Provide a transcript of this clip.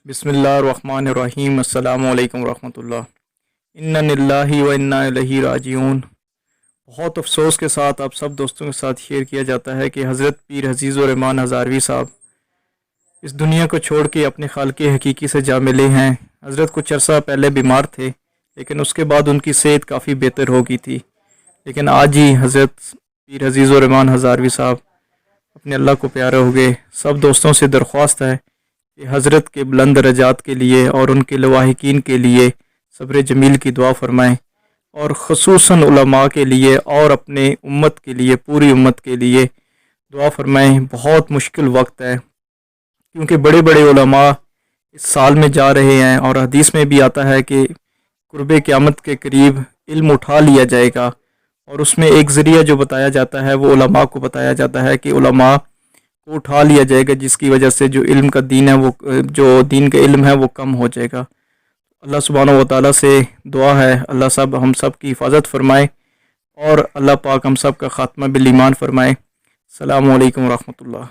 بسم اللہ الرحمن الرحیم۔ السلام علیکم ورحمۃ اللہ۔ انا للہ و انا الیہ راجعون۔ بہت افسوس کے ساتھ آپ سب دوستوں کے ساتھ شیئر کیا جاتا ہے کہ حضرت پیر عزیز و رحمان ہزاروی صاحب اس دنیا کو چھوڑ کے اپنے خالق حقیقی سے جا ملے ہیں۔ حضرت کچھ عرصہ پہلے بیمار تھے، لیکن اس کے بعد ان کی صحت کافی بہتر ہو گئی تھی، لیکن آج ہی حضرت پیر عزیز و رحمان ہزاروی صاحب اپنے اللہ کو پیارے ہو گئے۔ سب دوستوں سے درخواست ہے کہ حضرت کے بلند درجات کے لیے اور ان کے لواحقین کے لیے صبر جمیل کی دعا فرمائیں، اور خصوصاً علماء کے لیے اور اپنے امت کے لیے، پوری امت کے لیے دعا فرمائیں۔ بہت مشکل وقت ہے، کیونکہ بڑے بڑے علماء اس سال میں جا رہے ہیں، اور حدیث میں بھی آتا ہے کہ قرب قیامت کے قریب علم اٹھا لیا جائے گا، اور اس میں ایک ذریعہ جو بتایا جاتا ہے وہ علماء کو بتایا جاتا ہے کہ علماء کو اٹھا لیا جائے گا، جس کی وجہ سے جو علم کا دین ہے، وہ جو دین کا علم ہے وہ کم ہو جائے گا۔ اللہ سبحانہ و تعالیٰ سے دعا ہے اللہ سب ہم سب کی حفاظت فرمائے، اور اللہ پاک ہم سب کا خاتمہ بالایمان فرمائے۔ السلام علیکم ورحمۃ اللہ۔